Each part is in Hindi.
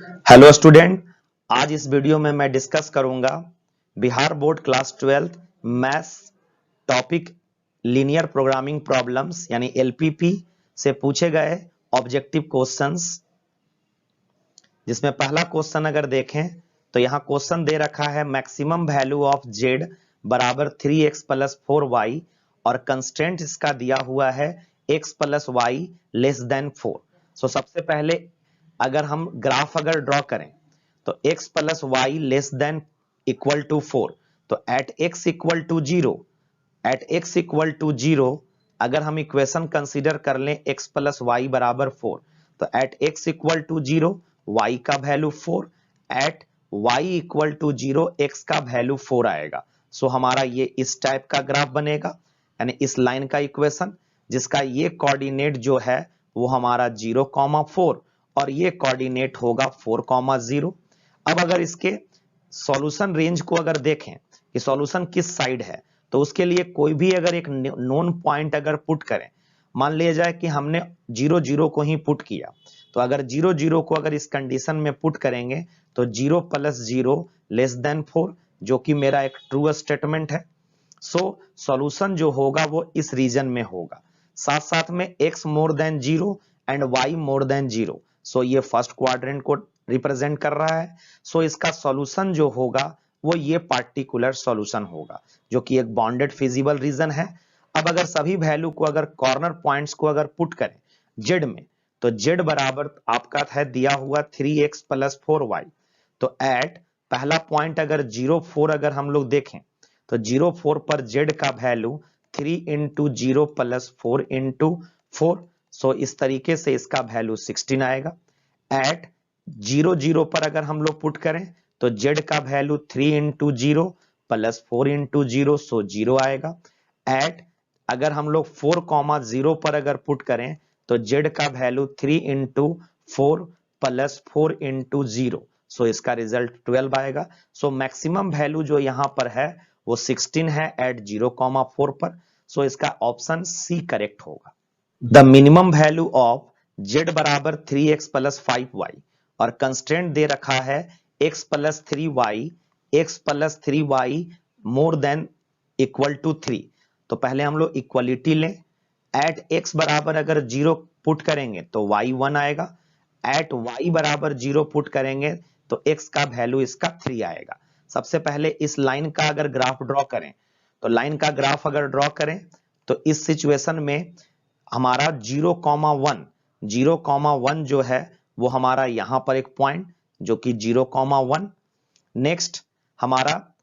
हेलो स्टूडेंट, आज इस वीडियो में मैं डिस्कस करूंगा Bihar board class 12 maths topic linear programming problems यानी एलपीपी से पूछे गए ऑब्जेक्टिव क्वेश्चंस, जिसमें पहला क्वेश्चन अगर देखें तो यहां क्वेश्चन दे रखा है मैक्सिमम वैल्यू ऑफ जेड बराबर 3x प्लस 4y और कंस्ट्रेंट इसका दिया हुआ है x plus Y less than 4। So सबसे पहले अगर हम ग्राफ अगर ड्रॉ करें तो x plus Y less than equal to 4, तो at x equal to zero अगर हम इक्वेशन कंसीडर कर लें x प्लस वाई बराबर 4, तो at x equal to zero y का value 4, at y equal to zero x का वैल्यू 4 आएगा। सो हमारा ये इस टाइप का ग्राफ बनेगा, यानी इस लाइन का इक्वेशन जिसका ये कोऑर्डिनेट जो है वो हमारा 0,4 और ये कोऑर्डिनेट होगा 4,0। अब अगर इसके सॉल्यूशन रेंज को अगर देखें कि सॉल्यूशन किस साइड है, तो उसके लिए कोई भी अगर एक नोन पॉइंट अगर पुट करें, मान लिया जाए कि हमने 0 0 को ही पुट किया, तो अगर 0 0 को अगर इस कंडीशन में पुट करेंगे तो 0 प्लस 0 लेस देन 4, जो कि मेरा एक ट्रू स्टेटमेंट है। सो सॉल्यूशन जो होगा वो इस रीजन में होगा, साथ साथ में x more than 0 and y more then 0। सो ये फर्स्ट क्वाड्रेंट को रिप्रेजेंट कर रहा है। सो इसका सॉल्यूशन जो होगा वो ये पार्टिकुलर सॉल्यूशन होगा, जो कि एक बाउंडेड फिजिबल रीजन है। अब अगर सभी वैल्यू को अगर कॉर्नर पॉइंट्स को अगर पुट करें जेड में, तो जेड बराबर आपका है दिया हुआ 3x प्लस 4y। तो एट पहला पॉइंट अगर 0,4 अगर हम लोग देखें तो 0,4 पर जेड का वैल्यू 3 इंटू 0 प्लस 4 इंटू 4। सो इस तरीके से इसका वैल्यू 16 आएगा। एट 0 0 पर अगर हम लोग पुट करें तो जेड का वैल्यू 3 इंटू 0 प्लस 4 इंटू 0, सो 0 आएगा। एट अगर हम लोग 4,0 पर अगर पुट करें तो जेड का वैल्यू 3 इंटू 4 प्लस 4 इंटू 0, सो इसका रिजल्ट 12 आएगा। सो मैक्सिमम वैल्यू जो यहां पर है वो 16 है एट 0,4 पर। सो इसका ऑप्शन सी करेक्ट होगा। The minimum value of Z बराबर 3x प्लस 5y और कंस्ट्रेंट दे रखा है x plus 3y more than equal to 3। तो पहले हम लोग इक्वलिटी लें। एट x बराबर अगर 0 पुट करेंगे तो y 1 आएगा, एट y बराबर 0 पुट करेंगे तो x का वैल्यू इसका 3 आएगा। सबसे पहले इस लाइन का अगर ग्राफ ड्रॉ करें, तो लाइन का ग्राफ अगर ड्रॉ करें तो इस सिचुएशन में हमारा 0,1 जो है वो हमारा यहां पर एक पॉइंट जो कि 0,1। नेक्स्ट हमारा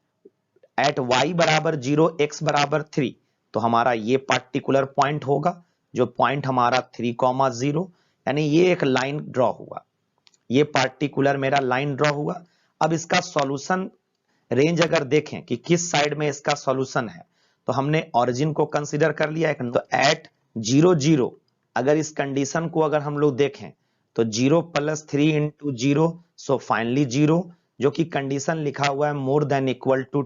एट y बराबर 0 x बराबर 3, तो हमारा ये पार्टिकुलर पॉइंट होगा जो पॉइंट हमारा 3,0, यानी ये एक लाइन ड्रॉ हुआ, ये पार्टिकुलर मेरा लाइन ड्रॉ हुआ। अब इसका सॉल्यूशन रेंज अगर देखें कि किस साइड में इसका सॉल्यूशन है, तो हमने ओरिजिन को कंसीडर कर लिया है। तो एट 0 0 अगर इस कंडीशन को अगर हम लोग देखें तो 0 प्लस 3 इंटू 0, सो फाइनली 0, जो कि कंडीशन लिखा हुआ है मोर देन इक्वल टू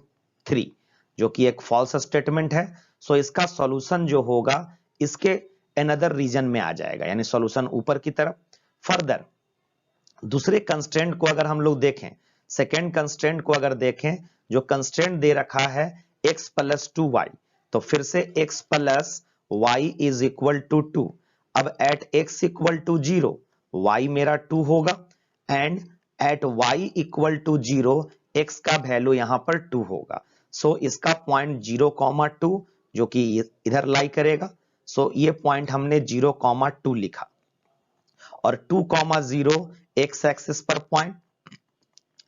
3, जो कि एक फॉल्स स्टेटमेंट है। सो इसका सॉल्यूशन जो होगा इसके अनदर रीजन में आ जाएगा, यानी सॉल्यूशन ऊपर की तरफ। फर्दर दूसरे कंस्ट्रेंट को अगर हम लोग देखें, सेकेंड कंस्ट्रेंट को अगर देखें, जो कंस्ट्रेंट दे रखा है x प्लस 2y, तो फिर से x plus y is equal to 2। अब at x equal to 0 y मेरा 2 होगा, and at y equal to 0 x का वैल्यू यहां पर 2 होगा। सो इसका पॉइंट 0,2 जो कि इधर लाई करेगा। सो ये पॉइंट हमने 0,2 लिखा, और 2,0 एक्स एक्सिस पर पॉइंट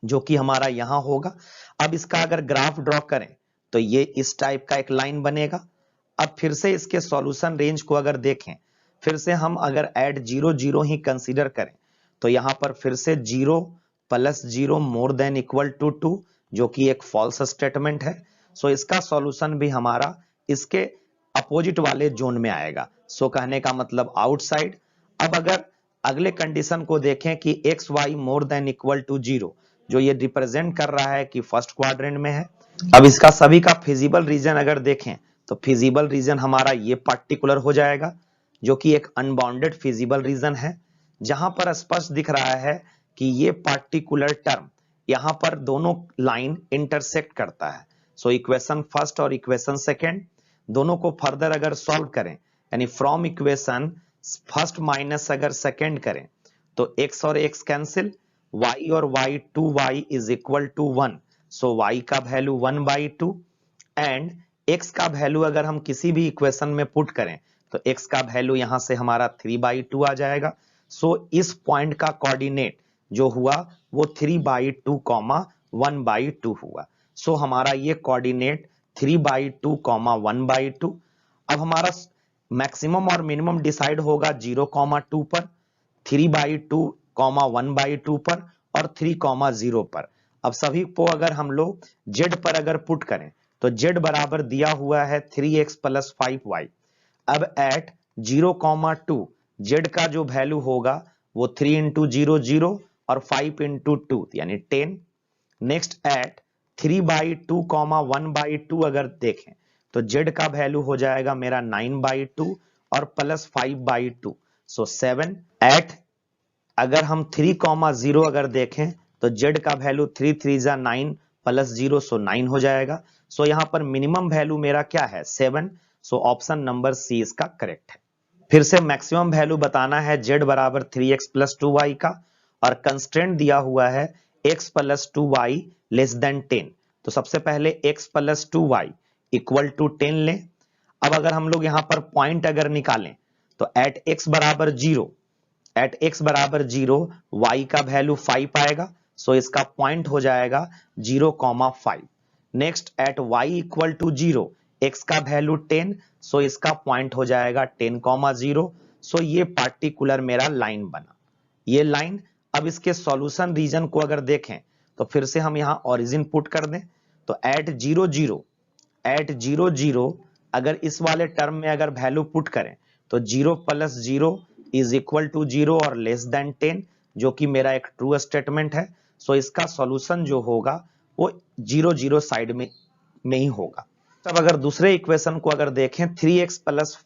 जो कि हमारा यहां होगा। अब इसका अगर ग्राफ ड्रॉ करें तो ये इस टाइप का एक लाइन बनेगा। अब फिर से इसके सॉल्यूशन रेंज को अगर देखें, फिर से हम अगर एट 0 0 ही कंसीडर करें, तो यहां पर फिर से 0 plus 0 more than equal to 2, जो कि एक फॉल्स स्टेटमेंट है। सो इसका सॉल्यूशन भी हमारा इसके अपोजिट वाले जोन में आएगा। सो कहने का मतलब आउटसाइड। अब अगर अगले कंडीशन को देखें कि X Y more than equal to 0, जो ये रिप्रेजेंट कर रहा है कि फर्स्ट क्वाड्रेंट में है। अब इसका सभी का फिजिबल रीजन अगर देखें तो फिजिबल रीजन हमारा ये पार्टिकुलर हो जाएगा, जो कि एक अनबाउंडेड फिजिबल रीजन है, जहां पर स्पष्ट दिख रहा है कि ये पार्टिकुलर टर्म यहां पर दोनों लाइन इंटरसेक्ट करता है। सो इक्वेशन फर्स्ट और इक्वेशन सेकेंड दोनों को फर्दर अगर सॉल्व करें, यानी फ्रॉम इक्वेशन फर्स्ट माइनस अगर सेकेंड करें, तो x और x कैंसिल, y और y 2y is equal to 1। So y का वैल्यू 1/2 एंड x का वैल्यू अगर हम किसी भी इक्वेशन में पुट करें तो x का वैल्यू यहां से हमारा 3/2 आ जाएगा। सो इस पॉइंट का कोऑर्डिनेट जो हुआ वो 3/2, 1/2 हुआ। सो हमारा ये कोऑर्डिनेट 3/2, 1/2। अब हमारा मैक्सिमम और मिनिमम डिसाइड होगा 0,2 पर, 3/2, 1/2 पर और 3,0 पर। अब सभी को अगर हम लोग z पर अगर पुट करें तो z बराबर दिया हुआ है 3x + 5y। अब एट 0,2 z का जो वैल्यू होगा वो 3 × 0 0 और 5 × 2 यानी 10। नेक्स्ट एट 3/2, 1/2 अगर देखें तो z का वैल्यू हो जाएगा मेरा 9/2 और प्लस 5/2, सो 7। एट अगर हम 3,0 अगर देखें तो z का वैल्यू 3 3 जा 9 प्लस 0, सो 9 हो जाएगा। सो यहां पर मिनिमम वैल्यू मेरा क्या है 7। सो ऑप्शन नंबर सी इसका करेक्ट है। फिर से मैक्सिमम वैल्यू बताना है z बराबर 3x + 2y का, और कंस्ट्रेंट दिया हुआ है x + 2y लेस देन 10। तो सबसे पहले x + 2y इक्वल टू 10 लें। अब अगर हम लोग यहां पर पॉइंट अगर निकालें तो एट x बराबर 0, एट x बराबर 0 y का वैल्यू 5 आएगा। सो इसका पॉइंट हो जाएगा 0,5। Next at y equal to 0, x का वैल्यू 10, सो इसका पॉइंट हो जाएगा 10,0। सो ये पार्टिकुलर मेरा लाइन बना, ये लाइन। अब इसके सॉल्यूशन रीजन को अगर देखें तो फिर से हम यहां ओरिजिन पुट कर दें तो एट 0 0, एट 0 0 अगर इस वाले टर्म में अगर वैल्यू पुट करें तो 0 + 0 इज इक्वल टू 0 और लेस देन 10, जो कि मेरा एक ट्रू स्टेटमेंट है। सो इसका सॉल्यूशन जो होगा वो 0 0 साइड में ही होगा। तब अगर दूसरे इक्वेशन को अगर देखें 3x +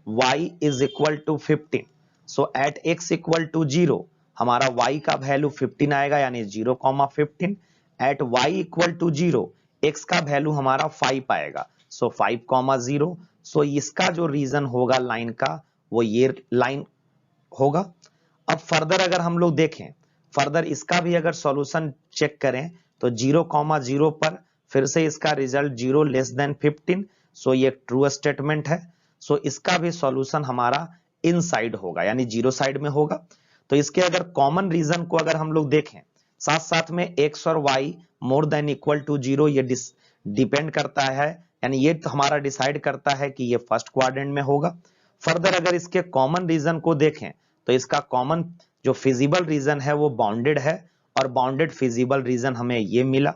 y is equal to 15, so at x equal to 0 हमारा y का वैल्यू 15 आएगा, यानी 0,15। At y equal to 0 x का वैल्यू हमारा 5 आएगा, सो 5,0। सो इसका जो रीजन होगा लाइन का वो ये लाइन होगा। अब फर्दर अगर हम लोग देखें, फर्दर इसका भी अगर सॉल्यूशन चेक करें तो 0,0 पर फिर से इसका रिजल्ट 0 लेस देन 15, सो ये ट्रू स्टेटमेंट है। सो इसका भी सॉल्यूशन हमारा इनसाइड होगा, यानी 0 साइड में होगा। तो इसके अगर कॉमन रीजन को अगर हम लोग देखें, साथ साथ में x और y more than equal to 0 ये डिपेंड करता है, यानी ये तो हमारा डिसाइड करता है कि ये फर्स्ट क्वाड्रेंट में होगा। फर्दर अगर इसके कॉमन रीजन को देखें तो इसका कॉमन जो फिजिबल रीजन है वो बाउंडेड है, और बाउंडेड फिजिबल रीजन हमें ये मिला।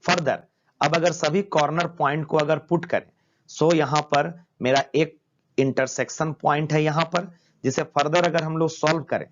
फर्दर अब अगर सभी कॉर्नर पॉइंट को अगर पुट करें, सो यहां पर मेरा एक इंटरसेक्शन पॉइंट है यहां पर, जिसे फर्दर अगर हम लोग सॉल्व करें